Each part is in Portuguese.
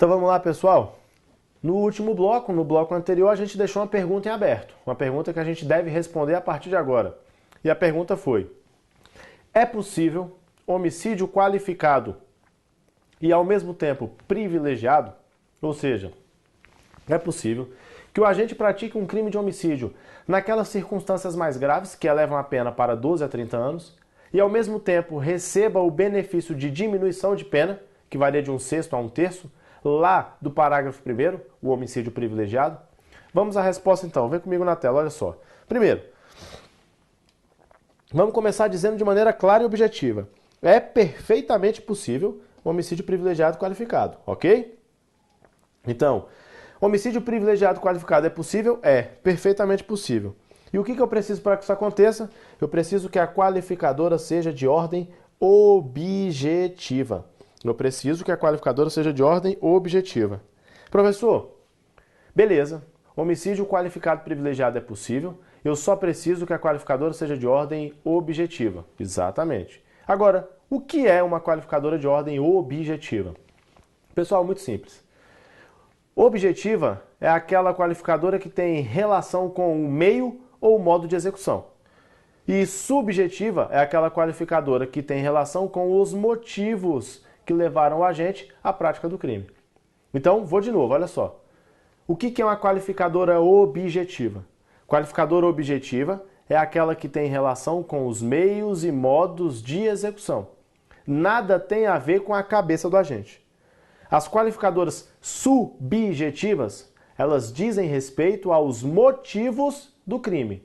Então vamos lá, pessoal. No último bloco, no bloco anterior, a gente deixou uma pergunta em aberto. Uma pergunta que a gente deve responder a partir de agora. E a pergunta foi: é possível homicídio qualificado e ao mesmo tempo privilegiado? Ou seja, é possível que o agente pratique um crime de homicídio naquelas circunstâncias mais graves, que elevam a pena para 12 a 30 anos, e ao mesmo tempo receba o benefício de diminuição de pena, que varia de 1/6 a 1/3, lá do parágrafo 1º, o homicídio privilegiado? Vamos à resposta então, vem comigo na tela, olha só. Primeiro, vamos começar dizendo de maneira clara e objetiva. É perfeitamente possível o homicídio privilegiado qualificado, ok? Então, homicídio privilegiado qualificado é possível? É, perfeitamente possível. E o que eu preciso para que isso aconteça? Eu preciso que a qualificadora seja de ordem objetiva. Eu preciso que a qualificadora seja de ordem objetiva. Professor, beleza, homicídio qualificado privilegiado é possível, eu só preciso que a qualificadora seja de ordem objetiva. Exatamente. Agora, o que é uma qualificadora de ordem objetiva? Pessoal, muito simples. Objetiva é aquela qualificadora que tem relação com o meio ou o modo de execução. E subjetiva é aquela qualificadora que tem relação com os motivos que levaram o agente à prática do crime. Então, vou de novo, olha só. O que é uma qualificadora objetiva? Qualificadora objetiva é aquela que tem relação com os meios e modos de execução. Nada tem a ver com a cabeça do agente. As qualificadoras subjetivas, elas dizem respeito aos motivos do crime.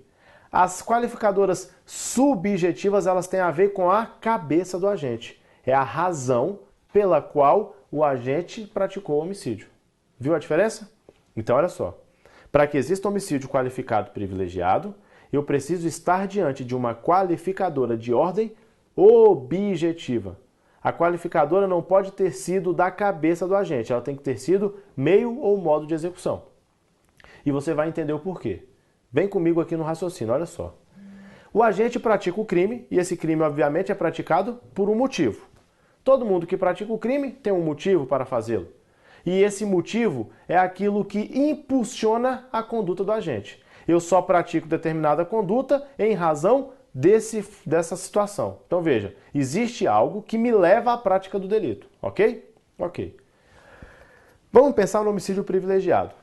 As qualificadoras subjetivas, elas têm a ver com a cabeça do agente. É a razão pela qual o agente praticou o homicídio. Viu a diferença? Então, olha só. Para que exista homicídio qualificado privilegiado, eu preciso estar diante de uma qualificadora de ordem objetiva. A qualificadora não pode ter sido da cabeça do agente, ela tem que ter sido meio ou modo de execução. E você vai entender o porquê. Vem comigo aqui no raciocínio, olha só. O agente pratica o crime, e esse crime, obviamente, é praticado por um motivo. Todo mundo que pratica o crime tem um motivo para fazê-lo. E esse motivo é aquilo que impulsiona a conduta do agente. Eu só pratico determinada conduta em razão dessa situação. Então veja, existe algo que me leva à prática do delito, ok? Ok. Vamos pensar no homicídio privilegiado.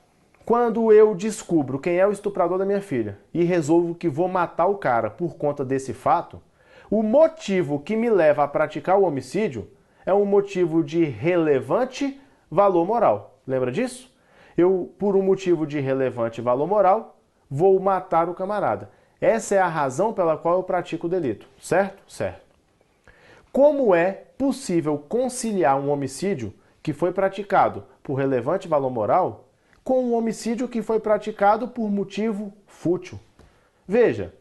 Quando eu descubro quem é o estuprador da minha filha e resolvo que vou matar o cara por conta desse fato, o motivo que me leva a praticar o homicídio é um motivo de relevante valor moral. Lembra disso? Eu, por um motivo de relevante valor moral, vou matar o camarada. Essa é a razão pela qual eu pratico o delito, certo? Certo. Como é possível conciliar um homicídio que foi praticado por relevante valor moral com um homicídio que foi praticado por motivo fútil? Veja,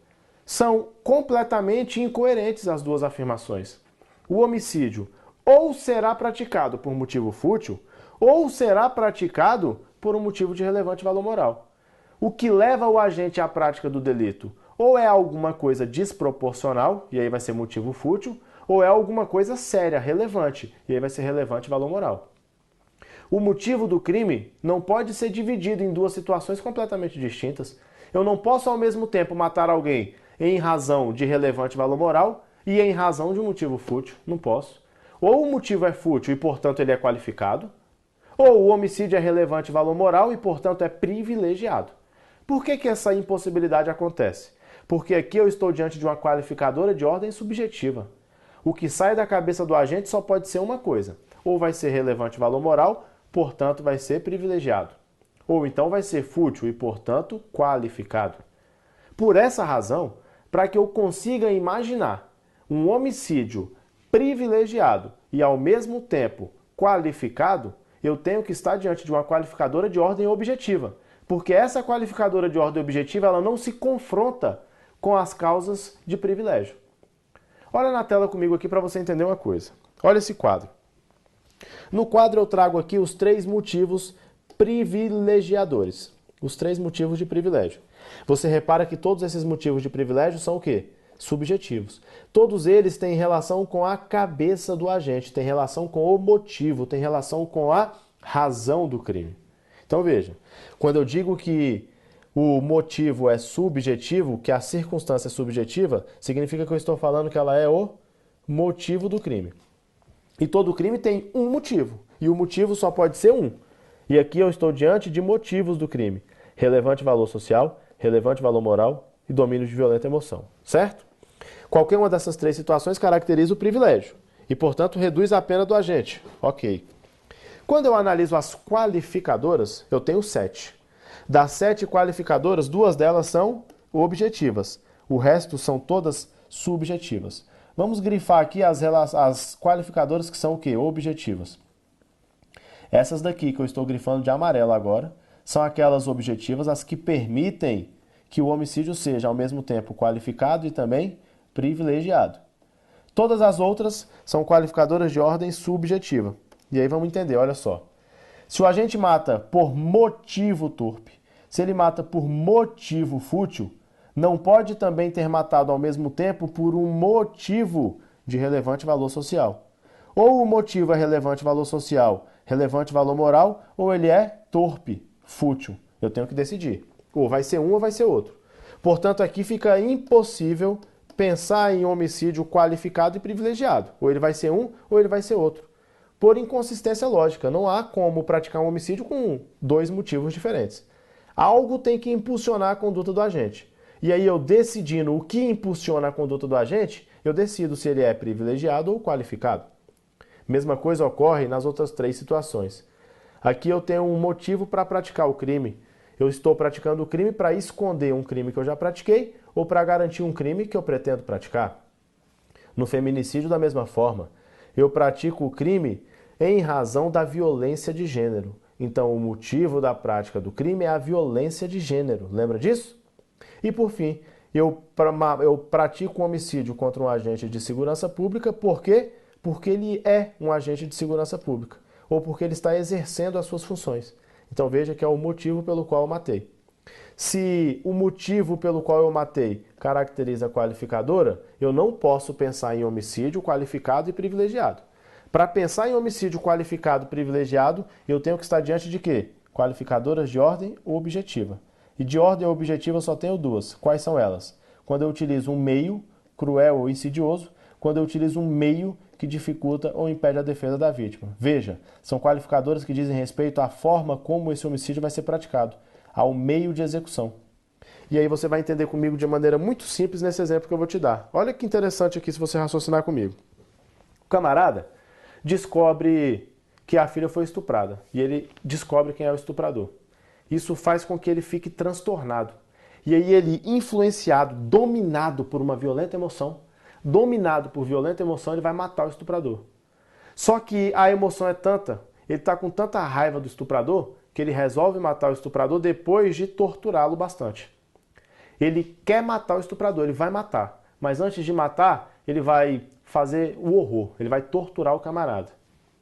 são completamente incoerentes as duas afirmações. O homicídio ou será praticado por motivo fútil, ou será praticado por um motivo de relevante valor moral. O que leva o agente à prática do delito ou é alguma coisa desproporcional, e aí vai ser motivo fútil, ou é alguma coisa séria, relevante, e aí vai ser relevante valor moral. O motivo do crime não pode ser dividido em duas situações completamente distintas. Eu não posso ao mesmo tempo matar alguém em razão de relevante valor moral e em razão de um motivo fútil. Não posso. Ou o motivo é fútil e, portanto, ele é qualificado, ou o homicídio é relevante valor moral e, portanto, é privilegiado. Por que essa impossibilidade acontece? Porque aqui eu estou diante de uma qualificadora de ordem subjetiva. O que sai da cabeça do agente só pode ser uma coisa. Ou vai ser relevante valor moral, portanto vai ser privilegiado. Ou então vai ser fútil e, portanto, qualificado. Por essa razão, para que eu consiga imaginar um homicídio privilegiado e, ao mesmo tempo, qualificado, eu tenho que estar diante de uma qualificadora de ordem objetiva. Porque essa qualificadora de ordem objetiva ela não se confronta com as causas de privilégio. Olha na tela comigo aqui para você entender uma coisa. Olha esse quadro. No quadro eu trago aqui os 3 motivos privilegiadores. Os 3 motivos de privilégio. Você repara que todos esses motivos de privilégio são o quê? Subjetivos. Todos eles têm relação com a cabeça do agente, têm relação com o motivo, têm relação com a razão do crime. Então veja, quando eu digo que o motivo é subjetivo, que a circunstância é subjetiva, significa que eu estou falando que ela é o motivo do crime. E todo crime tem um motivo, e o motivo só pode ser um. E aqui eu estou diante de motivos do crime: relevante valor social, relevante valor moral e domínio de violenta emoção, certo? Qualquer uma dessas três situações caracteriza o privilégio e, portanto, reduz a pena do agente. Ok. Quando eu analiso as qualificadoras, eu tenho 7. Das 7 qualificadoras, 2 delas são objetivas. O resto são todas subjetivas. Vamos grifar aqui as qualificadoras que são o quê? Objetivas. Essas daqui que eu estou grifando de amarelo agora são aquelas objetivas, as que permitem que o homicídio seja ao mesmo tempo qualificado e também privilegiado. Todas as outras são qualificadoras de ordem subjetiva. E aí vamos entender, olha só. Se o agente mata por motivo torpe, se ele mata por motivo fútil, não pode também ter matado ao mesmo tempo por um motivo de relevante valor social. Ou o motivo é relevante valor social, relevante valor moral, ou ele é torpe, fútil. Eu tenho que decidir. Ou vai ser um ou vai ser outro. Portanto, aqui fica impossível pensar em homicídio qualificado e privilegiado. Ou ele vai ser um ou ele vai ser outro. Por inconsistência lógica, não há como praticar um homicídio com 2 motivos diferentes. Algo tem que impulsionar a conduta do agente. E aí eu decidindo o que impulsiona a conduta do agente, eu decido se ele é privilegiado ou qualificado. Mesma coisa ocorre nas outras 3 situações. Aqui eu tenho um motivo para praticar o crime. Eu estou praticando o crime para esconder um crime que eu já pratiquei ou para garantir um crime que eu pretendo praticar. No feminicídio, da mesma forma, eu pratico o crime em razão da violência de gênero. Então, o motivo da prática do crime é a violência de gênero. Lembra disso? E, por fim, eu pratico um homicídio contra um agente de segurança pública. Por quê? Porque ele é um agente de segurança pública. Ou porque ele está exercendo as suas funções. Então, veja que é o motivo pelo qual eu matei. Se o motivo pelo qual eu matei caracteriza a qualificadora, eu não posso pensar em homicídio qualificado e privilegiado. Para pensar em homicídio qualificado e privilegiado, eu tenho que estar diante de quê? Qualificadoras de ordem objetiva. E de ordem objetiva eu só tenho 2. Quais são elas? Quando eu utilizo um meio cruel ou insidioso, quando eu utilizo um meio que dificulta ou impede a defesa da vítima. Veja, são qualificadoras que dizem respeito à forma como esse homicídio vai ser praticado, ao meio de execução. E aí você vai entender comigo de maneira muito simples nesse exemplo que eu vou te dar. Olha que interessante aqui se você raciocinar comigo. O camarada descobre que a filha foi estuprada e ele descobre quem é o estuprador. Isso faz com que ele fique transtornado. E aí ele, influenciado, dominado por uma violenta emoção, ele vai matar o estuprador. Só que a emoção é tanta, ele está com tanta raiva do estuprador, que ele resolve matar o estuprador depois de torturá-lo bastante. Ele quer matar o estuprador, ele vai matar. Mas antes de matar, ele vai fazer o horror, ele vai torturar o camarada.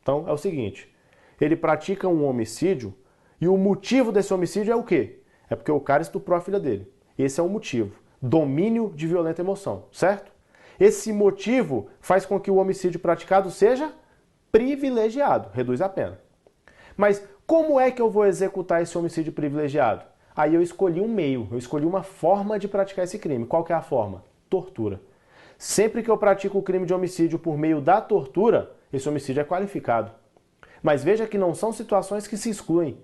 Então é o seguinte, ele pratica um homicídio e o motivo desse homicídio é o quê? É porque o cara estuprou a filha dele. Esse é o motivo. Domínio de violenta emoção, certo? Esse motivo faz com que o homicídio praticado seja privilegiado, reduz a pena. Mas como é que eu vou executar esse homicídio privilegiado? Aí eu escolhi um meio, eu escolhi uma forma de praticar esse crime. Qual que é a forma? Tortura. Sempre que eu pratico o crime de homicídio por meio da tortura, esse homicídio é qualificado. Mas veja que não são situações que se excluem.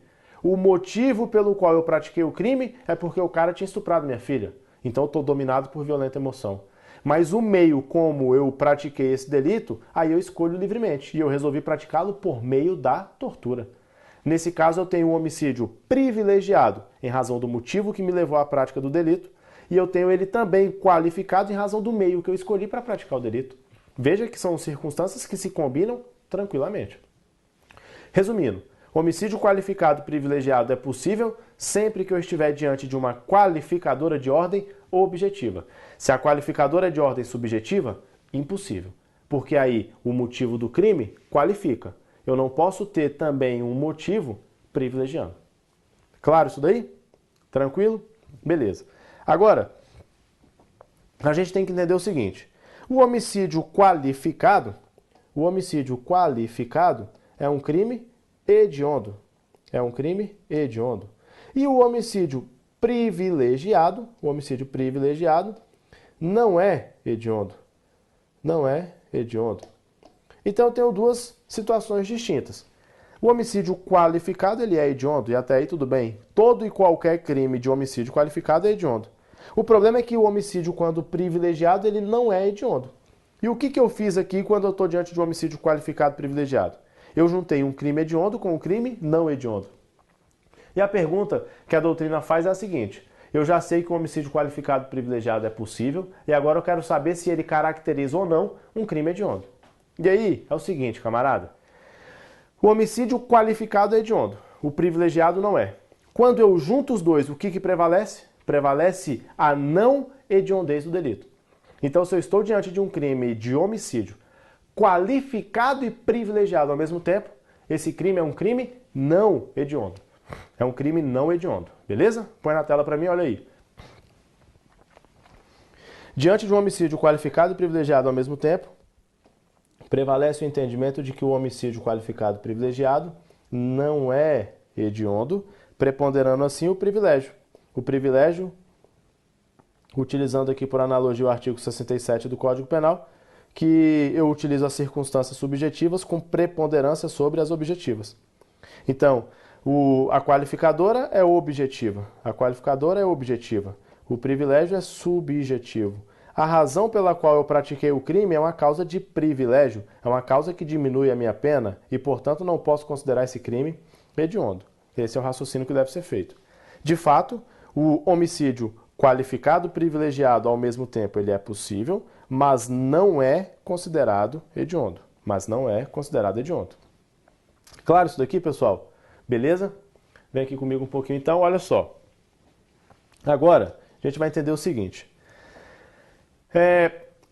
O motivo pelo qual eu pratiquei o crime é porque o cara tinha estuprado minha filha. Então eu estou dominado por violenta emoção. Mas o meio como eu pratiquei esse delito, aí eu escolho livremente. E eu resolvi praticá-lo por meio da tortura. Nesse caso eu tenho um homicídio privilegiado em razão do motivo que me levou à prática do delito. E eu tenho ele também qualificado em razão do meio que eu escolhi para praticar o delito. Veja que são circunstâncias que se combinam tranquilamente. Resumindo, homicídio qualificado privilegiado é possível sempre que eu estiver diante de uma qualificadora de ordem objetiva. Se a qualificadora é de ordem subjetiva, impossível. Porque aí o motivo do crime qualifica. Eu não posso ter também um motivo privilegiando. Claro isso daí? Tranquilo? Beleza. Agora, a gente tem que entender o seguinte. O homicídio qualificado é um crime hediondo. É um crime hediondo. E o homicídio privilegiado não é hediondo. Não é hediondo. Então eu tenho duas situações distintas. O homicídio qualificado, ele é hediondo, e até aí tudo bem. Todo e qualquer crime de homicídio qualificado é hediondo. O problema é que o homicídio, quando privilegiado, ele não é hediondo. E o que eu fiz aqui quando eu estou diante de um homicídio qualificado privilegiado? Eu juntei um crime hediondo com um crime não hediondo. E a pergunta que a doutrina faz é a seguinte: eu já sei que o homicídio qualificado privilegiado é possível, e agora eu quero saber se ele caracteriza ou não um crime hediondo. E aí, é o seguinte, camarada. O homicídio qualificado é hediondo, o privilegiado não é. Quando eu junto os dois, o que prevalece? Prevalece a não hediondez do delito. Então, se eu estou diante de um crime de homicídio qualificado e privilegiado ao mesmo tempo, esse crime é um crime não hediondo. É um crime não hediondo, beleza? Põe na tela para mim, olha aí. Diante de um homicídio qualificado e privilegiado ao mesmo tempo, prevalece o entendimento de que o homicídio qualificado e privilegiado não é hediondo, preponderando assim o privilégio. O privilégio, utilizando aqui por analogia o artigo 67 do Código Penal, que eu utilizo as circunstâncias subjetivas com preponderância sobre as objetivas. Então, a qualificadora é objetiva. A qualificadora é objetiva. O privilégio é subjetivo. A razão pela qual eu pratiquei o crime é uma causa de privilégio, é uma causa que diminui a minha pena e, portanto, não posso considerar esse crime hediondo. Esse é o raciocínio que deve ser feito. De fato, o homicídio qualificado privilegiado ao mesmo tempo ele é possível, mas não é considerado hediondo. Claro isso daqui, pessoal? Beleza? Vem aqui comigo um pouquinho então, olha só. Agora, a gente vai entender o seguinte.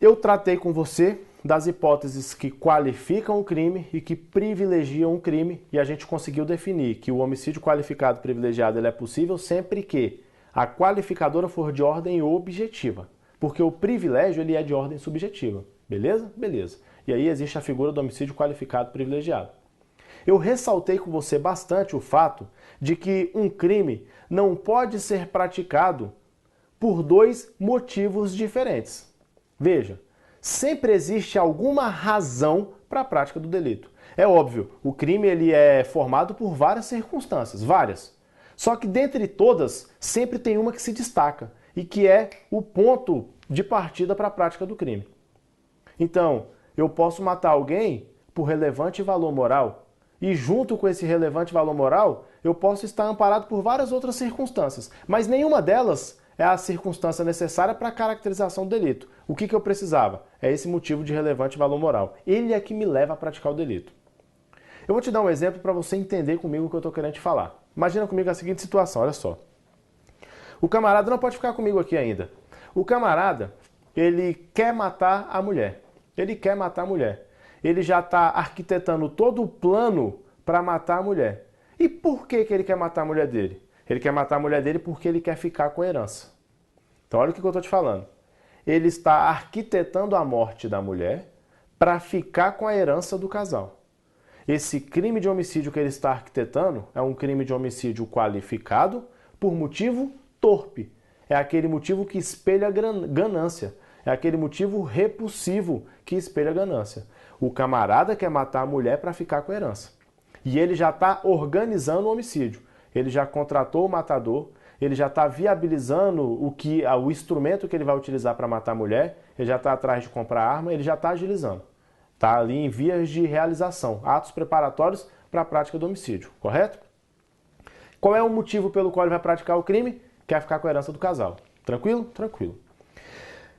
Eu tratei com você das hipóteses que qualificam o crime e que privilegiam o crime, e a gente conseguiu definir que o homicídio qualificado privilegiado ele é possível sempre que a qualificadora for de ordem objetiva, porque o privilégio ele é de ordem subjetiva. Beleza? Beleza. E aí existe a figura do homicídio qualificado privilegiado. Eu ressaltei com você bastante o fato de que um crime não pode ser praticado por dois motivos diferentes. Veja, sempre existe alguma razão para a prática do delito. É óbvio, o crime ele é formado por várias circunstâncias, várias. Só que dentre todas, sempre tem uma que se destaca e que é o ponto de partida para a prática do crime. Então, eu posso matar alguém por relevante valor moral e junto com esse relevante valor moral, eu posso estar amparado por várias outras circunstâncias, mas nenhuma delas é a circunstância necessária para a caracterização do delito. O que eu precisava? É esse motivo de relevante valor moral. Ele é que me leva a praticar o delito. Eu vou te dar um exemplo para você entender comigo o que eu estou querendo te falar. Imagina comigo a seguinte situação, olha só. O camarada não pode ficar comigo aqui ainda. O camarada, ele quer matar a mulher. Ele já está arquitetando todo o plano para matar a mulher. E por que ele quer matar a mulher dele? Ele quer matar a mulher dele porque ele quer ficar com a herança. Então olha o que eu estou te falando. Ele está arquitetando a morte da mulher para ficar com a herança do casal. Esse crime de homicídio que ele está arquitetando é um crime de homicídio qualificado por motivo torpe. É aquele motivo que espelha ganância. É aquele motivo repulsivo que espelha ganância. O camarada quer matar a mulher para ficar com a herança. E ele já está organizando o homicídio. Ele já contratou o matador, ele já está viabilizando o instrumento que ele vai utilizar para matar a mulher, ele já está atrás de comprar arma, ele já está agilizando. Está ali em vias de realização, atos preparatórios para a prática do homicídio, correto? Qual é o motivo pelo qual ele vai praticar o crime? Quer ficar com a herança do casal. Tranquilo? Tranquilo.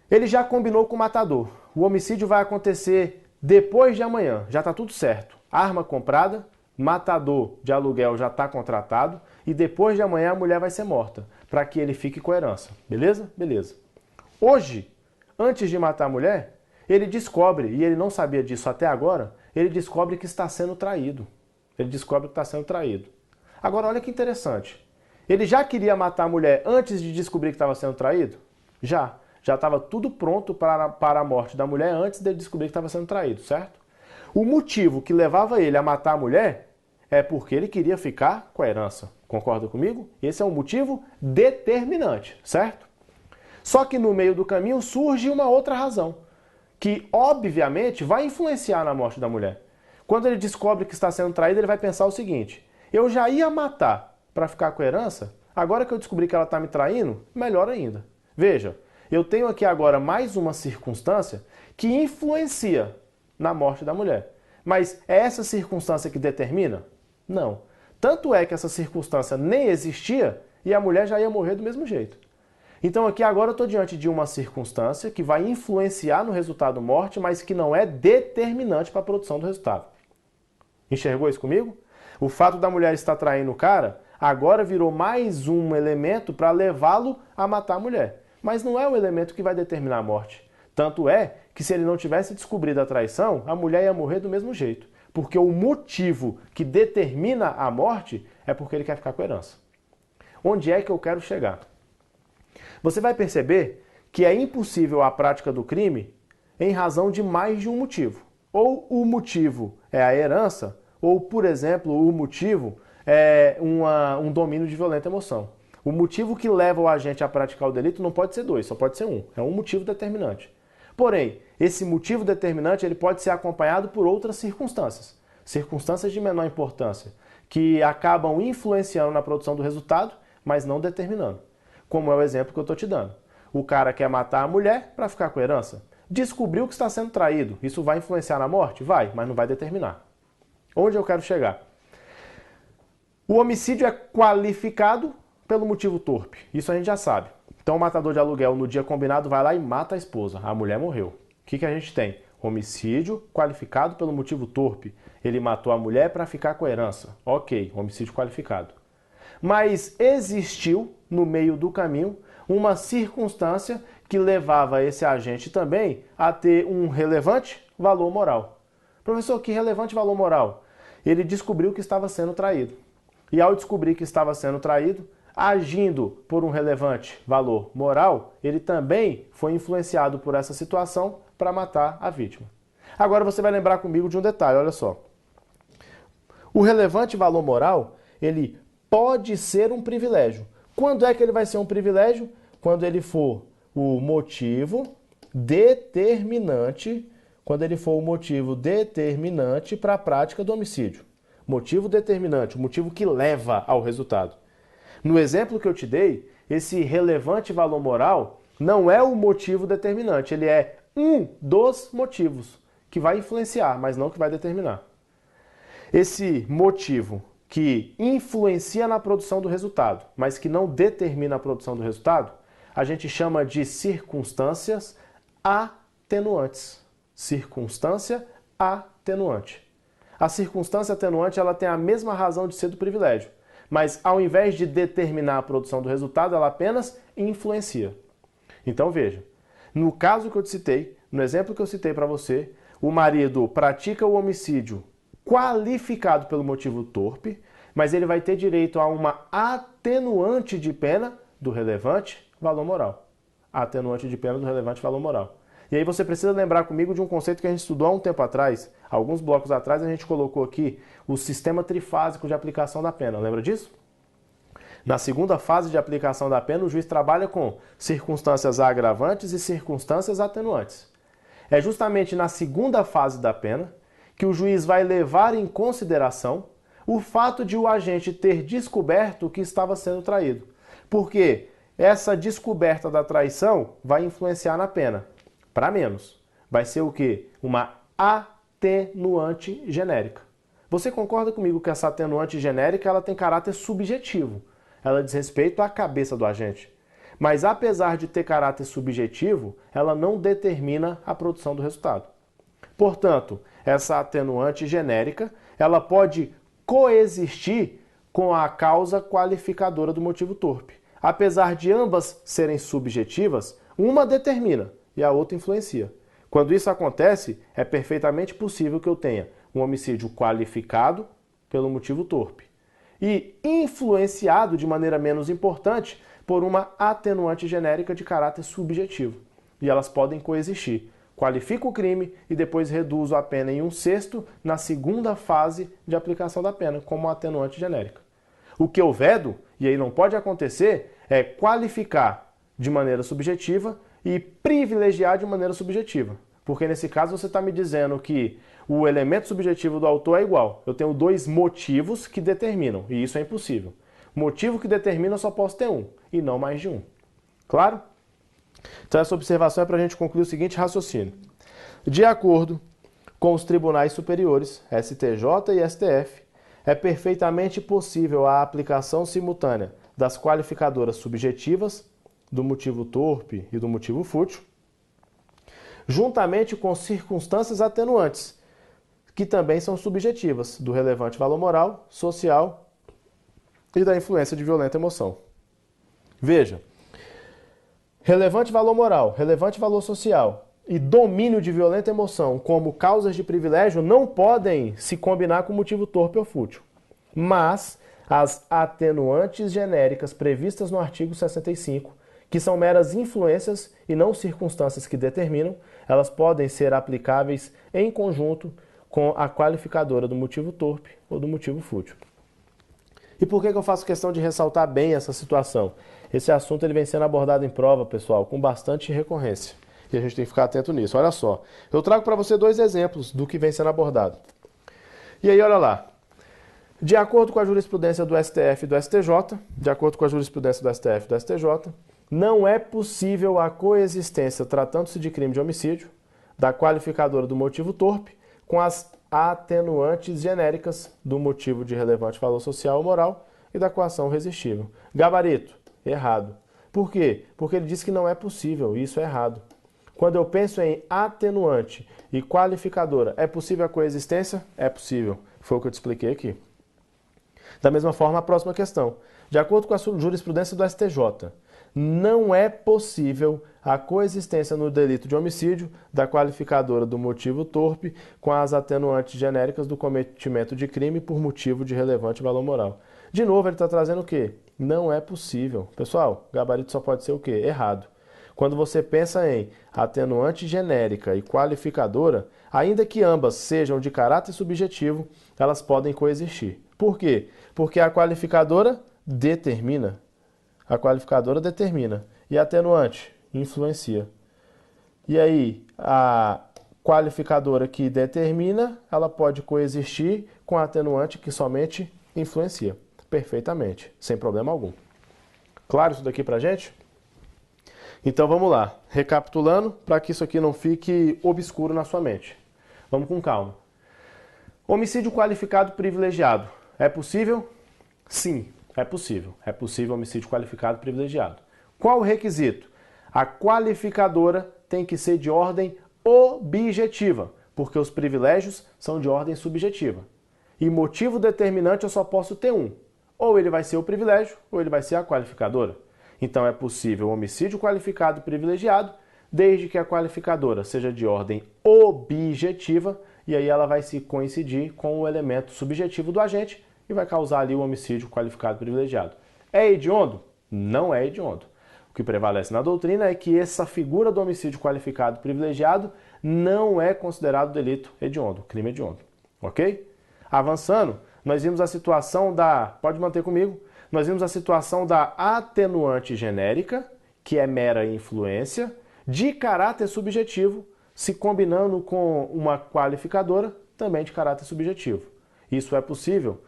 Ele já combinou com o matador. O homicídio vai acontecer depois de amanhã, já está tudo certo. Arma comprada, matador de aluguel já está contratado e depois de amanhã a mulher vai ser morta, para que ele fique com a herança. Beleza? Beleza. Hoje, antes de matar a mulher, ele descobre, e ele não sabia disso até agora, ele descobre que está sendo traído. Agora, olha que interessante. Ele já queria matar a mulher antes de descobrir que estava sendo traído? Já. Já estava tudo pronto para a morte da mulher antes de ele descobrir que estava sendo traído, certo? O motivo que levava ele a matar a mulher é porque ele queria ficar com a herança. Concorda comigo? Esse é um motivo determinante, certo? Só que no meio do caminho surge uma outra razão, que obviamente vai influenciar na morte da mulher. Quando ele descobre que está sendo traído, ele vai pensar o seguinte: eu já ia matar para ficar com a herança, agora que eu descobri que ela está me traindo, melhor ainda. Veja, eu tenho aqui agora mais uma circunstância que influencia na morte da mulher. Mas é essa circunstância que determina? Não. Tanto é que essa circunstância nem existia e a mulher já ia morrer do mesmo jeito. Então aqui agora eu estou diante de uma circunstância que vai influenciar no resultado morte, mas que não é determinante para a produção do resultado. Enxergou isso comigo? O fato da mulher estar traindo o cara agora virou mais um elemento para levá-lo a matar a mulher. Mas não é o elemento que vai determinar a morte. Tanto é que se ele não tivesse descobrido a traição, a mulher ia morrer do mesmo jeito. Porque o motivo que determina a morte é porque ele quer ficar com a herança. Onde é que eu quero chegar? Você vai perceber que é impossível a prática do crime em razão de mais de um motivo. Ou o motivo é a herança, ou, por exemplo, o motivo é um domínio de violenta emoção. O motivo que leva o agente a praticar o delito não pode ser dois, só pode ser um. É um motivo determinante. Porém, esse motivo determinante ele pode ser acompanhado por outras circunstâncias. Circunstâncias de menor importância, que acabam influenciando na produção do resultado, mas não determinando. Como é o exemplo que eu estou te dando. O cara quer matar a mulher para ficar com a herança. Descobriu que está sendo traído. Isso vai influenciar na morte? Vai, mas não vai determinar. Onde eu quero chegar? O homicídio é qualificado pelo motivo torpe. Isso a gente já sabe. Então o matador de aluguel no dia combinado vai lá e mata a esposa. A mulher morreu. O que a gente tem? Homicídio qualificado pelo motivo torpe. Ele matou a mulher para ficar com a herança. Ok, homicídio qualificado. Mas existiu, no meio do caminho, uma circunstância que levava esse agente também a ter um relevante valor moral. Professor, que relevante valor moral? Ele descobriu que estava sendo traído. E ao descobrir que estava sendo traído, agindo por um relevante valor moral, ele também foi influenciado por essa situação para matar a vítima. Agora você vai lembrar comigo de um detalhe, olha só. O relevante valor moral, ele pode ser um privilégio. Quando é que ele vai ser um privilégio? Quando ele for o motivo determinante, para a prática do homicídio. Motivo determinante, o motivo que leva ao resultado. No exemplo que eu te dei, esse relevante valor moral não é o motivo determinante, ele é um dos motivos que vai influenciar, mas não que vai determinar. Esse motivo que influencia na produção do resultado, mas que não determina a produção do resultado, a gente chama de circunstâncias atenuantes. Circunstância atenuante. A circunstância atenuante ela tem a mesma razão de ser do privilégio, mas ao invés de determinar a produção do resultado, ela apenas influencia. Então veja, no caso que eu te citei, no exemplo que eu citei para você, o marido pratica o homicídio qualificado pelo motivo torpe, mas ele vai ter direito a uma atenuante de pena do relevante valor moral. Atenuante de pena do relevante valor moral. E aí você precisa lembrar comigo de um conceito que a gente estudou há um tempo atrás. Alguns blocos atrás a gente colocou aqui o sistema trifásico de aplicação da pena. Lembra disso? Na segunda fase de aplicação da pena, o juiz trabalha com circunstâncias agravantes e circunstâncias atenuantes. É justamente na segunda fase da pena que o juiz vai levar em consideração o fato de o agente ter descoberto que estava sendo traído. Porque essa descoberta da traição vai influenciar na pena. Para menos. Vai ser o quê? Uma atenuante genérica. Você concorda comigo que essa atenuante genérica ela tem caráter subjetivo? Ela diz respeito à cabeça do agente. Mas apesar de ter caráter subjetivo, ela não determina a produção do resultado. Portanto, essa atenuante genérica, ela pode coexistir com a causa qualificadora do motivo torpe. Apesar de ambas serem subjetivas, uma determina e a outra influencia. Quando isso acontece, é perfeitamente possível que eu tenha um homicídio qualificado pelo motivo torpe e influenciado de maneira menos importante por uma atenuante genérica de caráter subjetivo. E elas podem coexistir. qualifico o crime e depois reduzo a pena em 1/6 na segunda fase de aplicação da pena, como atenuante genérica. O que eu vedo, e aí não pode acontecer, é qualificar de maneira subjetiva e privilegiar de maneira subjetiva. Porque nesse caso você está me dizendo que o elemento subjetivo do autor é igual. Eu tenho dois motivos que determinam, e isso é impossível. Motivo que determina eu só posso ter um, e não mais de um. Claro? Então essa observação é para a gente concluir o seguinte raciocínio. De acordo com os tribunais superiores, STJ e STF, é perfeitamente possível a aplicação simultânea das qualificadoras subjetivas, do motivo torpe e do motivo fútil, juntamente com circunstâncias atenuantes, que também são subjetivas, do relevante valor moral, social e da influência de violenta emoção. Veja, relevante valor moral, relevante valor social e domínio de violenta emoção como causas de privilégio não podem se combinar com motivo torpe ou fútil. Mas as atenuantes genéricas previstas no artigo 65, que são meras influências e não circunstâncias que determinam, elas podem ser aplicáveis em conjunto com a qualificadora do motivo torpe ou do motivo fútil. E por que eu faço questão de ressaltar bem essa situação? Esse assunto ele vem sendo abordado em prova, pessoal, com bastante recorrência. E a gente tem que ficar atento nisso. Olha só, eu trago para você dois exemplos do que vem sendo abordado. E aí, olha lá. De acordo com a jurisprudência do STF e do STJ, não é possível a coexistência, tratando-se de crime de homicídio, da qualificadora do motivo torpe com as atenuantes genéricas do motivo de relevante valor social ou moral e da coação resistível. Gabarito, errado. Por quê? Porque ele diz que não é possível, e isso é errado. Quando eu penso em atenuante e qualificadora, é possível a coexistência? É possível. Foi o que eu te expliquei aqui. Da mesma forma, a próxima questão. De acordo com a jurisprudência do STJ, não é possível a coexistência no delito de homicídio da qualificadora do motivo torpe com as atenuantes genéricas do cometimento de crime por motivo de relevante valor moral. De novo, ele está trazendo o quê? Não é possível. Pessoal, gabarito só pode ser o quê? Errado. Quando você pensa em atenuante genérica e qualificadora, ainda que ambas sejam de caráter subjetivo, elas podem coexistir. Por quê? Porque a qualificadora determina. A qualificadora determina. E a atenuante influencia. E aí, a qualificadora que determina, ela pode coexistir com a atenuante que somente influencia. Perfeitamente, sem problema algum. Claro isso daqui pra gente? Então vamos lá, recapitulando, para que isso aqui não fique obscuro na sua mente. Vamos com calma. Homicídio qualificado privilegiado. É possível? Sim, é possível. É possível homicídio qualificado privilegiado. Qual o requisito? A qualificadora tem que ser de ordem objetiva, porque os privilégios são de ordem subjetiva. E motivo determinante eu só posso ter um. Ou ele vai ser o privilégio, ou ele vai ser a qualificadora. Então é possível homicídio qualificado privilegiado, desde que a qualificadora seja de ordem objetiva, e aí ela vai se coincidir com o elemento subjetivo do agente e vai causar ali o homicídio qualificado privilegiado. É hediondo? Não é hediondo. O que prevalece na doutrina é que essa figura do homicídio qualificado privilegiado não é considerado delito hediondo, crime hediondo. Ok? Avançando, nós vimos a situação da... Pode manter comigo? Nós vimos a situação da atenuante genérica, que é mera influência, de caráter subjetivo, se combinando com uma qualificadora, também de caráter subjetivo. Isso é possível?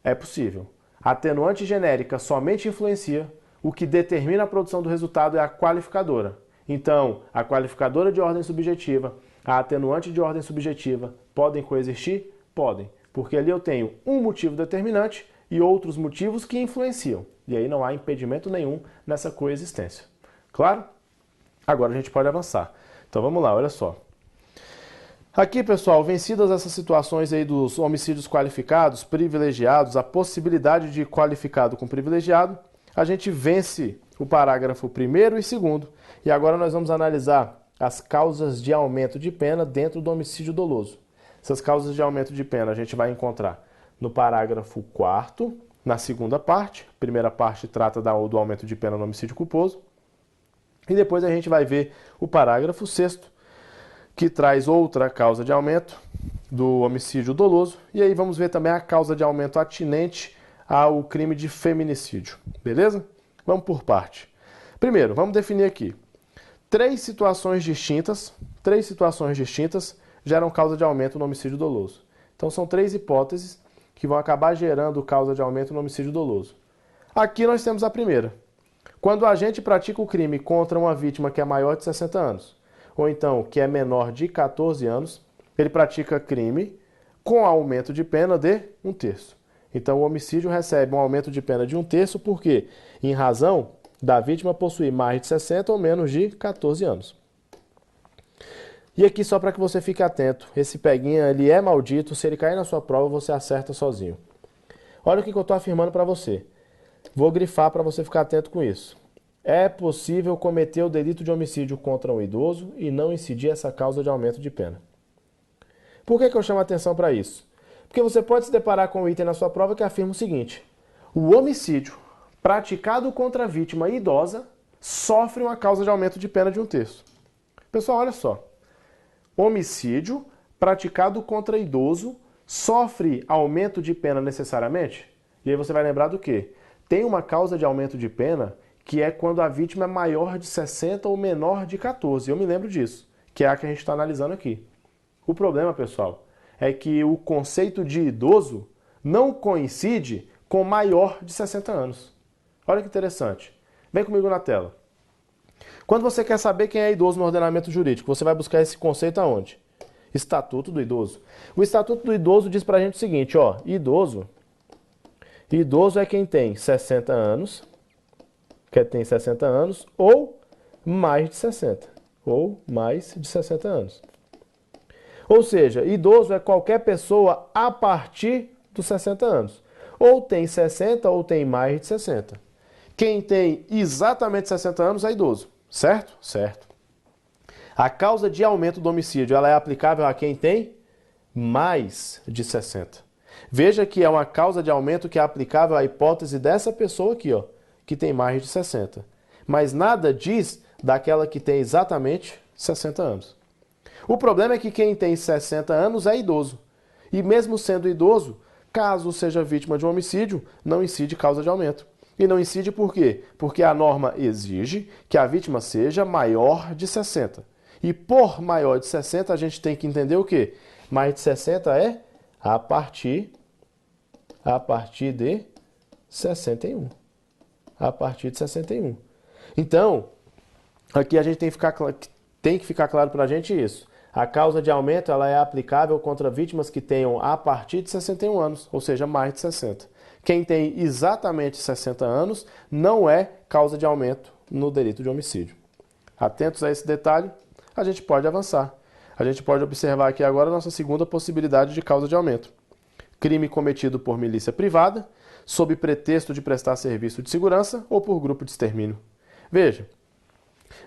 É possível. A atenuante genérica somente influencia, o que determina a produção do resultado é a qualificadora. Então, a qualificadora de ordem subjetiva, a atenuante de ordem subjetiva, podem coexistir? Podem, porque ali eu tenho um motivo determinante e outros motivos que influenciam. E aí não há impedimento nenhum nessa coexistência. Claro? Agora a gente pode avançar. Então vamos lá, olha só. Aqui, pessoal, vencidas essas situações aí dos homicídios qualificados, privilegiados, a possibilidade de qualificado com privilegiado, a gente vence o parágrafo 1º e 2º. E agora nós vamos analisar as causas de aumento de pena dentro do homicídio doloso. Essas causas de aumento de pena a gente vai encontrar no parágrafo 4º, na segunda parte. A primeira parte trata do aumento de pena no homicídio culposo. E depois a gente vai ver o parágrafo 6º, que traz outra causa de aumento do homicídio doloso. E aí vamos ver também a causa de aumento atinente ao crime de feminicídio. Beleza? Vamos por parte. Primeiro, vamos definir aqui. Três situações distintas geram causa de aumento no homicídio doloso. Então são três hipóteses que vão acabar gerando causa de aumento no homicídio doloso. Aqui nós temos a primeira. Quando o agente pratica o crime contra uma vítima que é maior de 60 anos, ou então que é menor de 14 anos, ele pratica crime com aumento de pena de 1/3. Então o homicídio recebe um aumento de pena de 1/3 porque, em razão da vítima possuir mais de 60 ou menos de 14 anos. E aqui só para que você fique atento, esse peguinha ele é maldito, se ele cair na sua prova você acerta sozinho. Olha o que eu estou afirmando para você. Vou grifar para você ficar atento com isso. É possível cometer o delito de homicídio contra um idoso e não incidir essa causa de aumento de pena. Por que eu chamo a atenção para isso? Porque você pode se deparar com um item na sua prova que afirma o seguinte: o homicídio praticado contra a vítima idosa sofre uma causa de aumento de pena de 1/3. Pessoal, olha só. Homicídio praticado contra idoso sofre aumento de pena necessariamente? E aí você vai lembrar do quê? Tem uma causa de aumento de pena que é quando a vítima é maior de 60 ou menor de 14. Eu me lembro disso, que é a que a gente está analisando aqui. O problema, pessoal, é que o conceito de idoso não coincide com maior de 60 anos. Olha que interessante. Vem comigo na tela. Quando você quer saber quem é idoso no ordenamento jurídico, você vai buscar esse conceito aonde? Estatuto do Idoso. O Estatuto do Idoso diz pra gente o seguinte, ó, idoso é quem tem 60 anos, ou mais de 60, anos. Ou seja, idoso é qualquer pessoa a partir dos 60 anos. Ou tem 60 ou tem mais de 60. Quem tem exatamente 60 anos é idoso, certo? Certo. A causa de aumento do homicídio ela é aplicável a quem tem mais de 60. Veja que é uma causa de aumento que é aplicável à hipótese dessa pessoa aqui, ó, que tem mais de 60. Mas nada diz daquela que tem exatamente 60 anos. O problema é que quem tem 60 anos é idoso. E mesmo sendo idoso, caso seja vítima de um homicídio, não incide causa de aumento. E não incide por quê? Porque a norma exige que a vítima seja maior de 60. E por maior de 60, a gente tem que entender o quê? Mais de 60 é a partir de 61. A partir de 61. Então, aqui a gente tem que ficar claro para a gente isso. A causa de aumento ela é aplicável contra vítimas que tenham a partir de 61 anos, ou seja, mais de 60. Quem tem exatamente 60 anos não é causa de aumento no delito de homicídio. Atentos a esse detalhe, a gente pode avançar. A gente pode observar aqui agora a nossa segunda possibilidade de causa de aumento. Crime cometido por milícia privada, sob pretexto de prestar serviço de segurança ou por grupo de extermínio. Veja,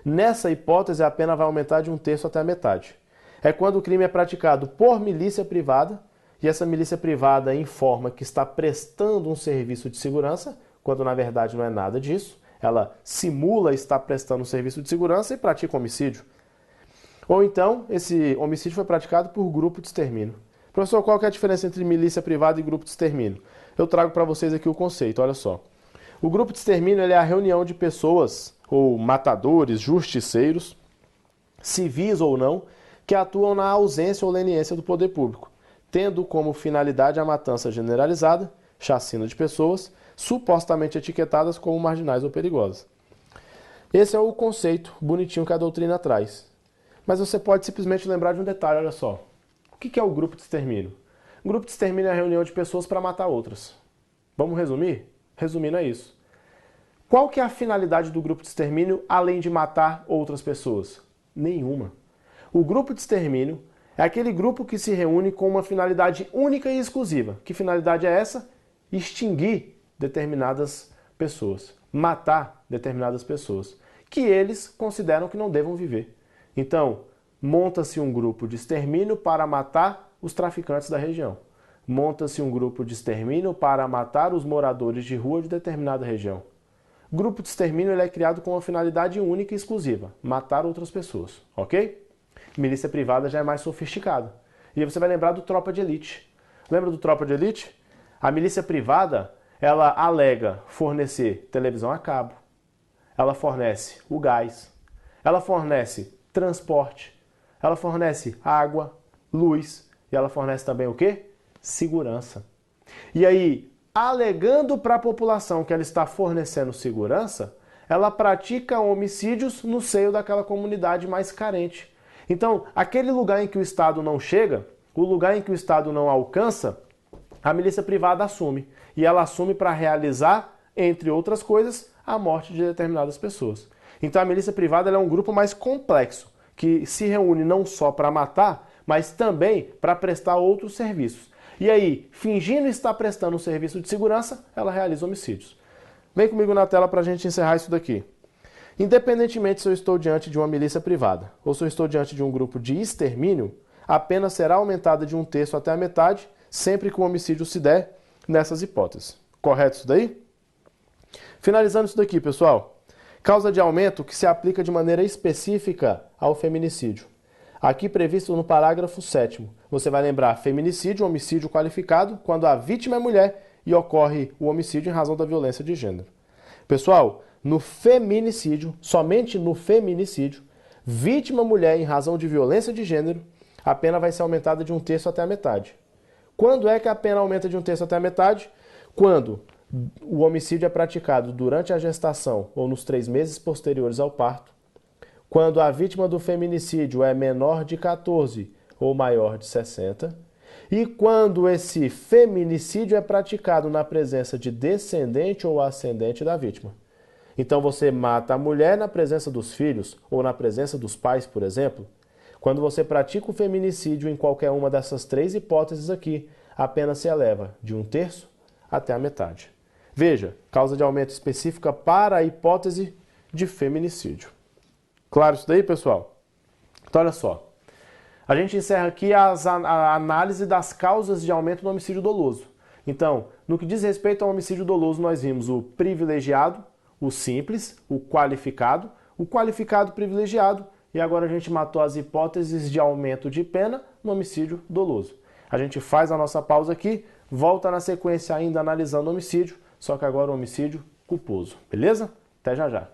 nessa hipótese a pena vai aumentar de 1/3 até a metade. É quando o crime é praticado por milícia privada e essa milícia privada informa que está prestando um serviço de segurança, quando na verdade não é nada disso. Ela simula estar prestando um serviço de segurança e pratica homicídio. Ou então, esse homicídio foi praticado por grupo de extermínio. Professor, qual que é a diferença entre milícia privada e grupo de extermínio? Eu trago para vocês aqui o conceito, olha só. O grupo de extermínio ele é a reunião de pessoas, ou matadores, justiceiros, civis ou não, que atuam na ausência ou leniência do poder público, tendo como finalidade a matança generalizada, chacina de pessoas, supostamente etiquetadas como marginais ou perigosas. Esse é o conceito bonitinho que a doutrina traz. Mas você pode simplesmente lembrar de um detalhe, olha só. O que é o grupo de extermínio? O grupo de extermínio é a reunião de pessoas para matar outras. Vamos resumir? Resumindo é isso. Qual que é a finalidade do grupo de extermínio além de matar outras pessoas? Nenhuma. O grupo de extermínio é aquele grupo que se reúne com uma finalidade única e exclusiva. Que finalidade é essa? Extinguir determinadas pessoas, matar determinadas pessoas, que eles consideram que não devam viver. Então, monta-se um grupo de extermínio para matar os traficantes da região. Monta-se um grupo de extermínio para matar os moradores de rua de determinada região. O grupo de extermínio ele é criado com uma finalidade única e exclusiva, matar outras pessoas, ok? Milícia privada já é mais sofisticado. E aí você vai lembrar do Tropa de Elite. Lembra do Tropa de Elite? A milícia privada, ela alega fornecer televisão a cabo, ela fornece o gás, ela fornece transporte, ela fornece água, luz e ela fornece também o quê? Segurança. E aí, alegando para a população que ela está fornecendo segurança, ela pratica homicídios no seio daquela comunidade mais carente. Então, aquele lugar em que o Estado não chega, o lugar em que o Estado não alcança, a milícia privada assume. E ela assume para realizar, entre outras coisas, a morte de determinadas pessoas. Então a milícia privada é um grupo mais complexo, que se reúne não só para matar, mas também para prestar outros serviços. E aí, fingindo estar prestando um serviço de segurança, ela realiza homicídios. Vem comigo na tela para a gente encerrar isso daqui. Independentemente se eu estou diante de uma milícia privada ou se eu estou diante de um grupo de extermínio, a pena será aumentada de 1/3 até a metade, sempre que o homicídio se der nessas hipóteses. Correto isso daí? Finalizando isso daqui, pessoal. Causa de aumento que se aplica de maneira específica ao feminicídio. Aqui previsto no parágrafo 7º. Você vai lembrar feminicídio, homicídio qualificado, quando a vítima é mulher e ocorre o homicídio em razão da violência de gênero. Pessoal, no feminicídio, somente no feminicídio, vítima mulher em razão de violência de gênero, a pena vai ser aumentada de 1/3 até a metade. Quando é que a pena aumenta de 1/3 até a metade? Quando o homicídio é praticado durante a gestação ou nos 3 meses posteriores ao parto, quando a vítima do feminicídio é menor de 14 ou maior de 60, e quando esse feminicídio é praticado na presença de descendente ou ascendente da vítima. Então você mata a mulher na presença dos filhos ou na presença dos pais, por exemplo. Quando você pratica o feminicídio em qualquer uma dessas 3 hipóteses aqui, a pena se eleva de 1/3 até a metade. Veja, causa de aumento específica para a hipótese de feminicídio. Claro isso daí, pessoal? Então, olha só. A gente encerra aqui a análise das causas de aumento no homicídio doloso. Então, no que diz respeito ao homicídio doloso, nós vimos o privilegiado, o simples, o qualificado privilegiado, e agora a gente matou as hipóteses de aumento de pena no homicídio doloso. A gente faz a nossa pausa aqui, volta na sequência ainda analisando o homicídio, só que agora o homicídio culposo. Beleza? Até já já.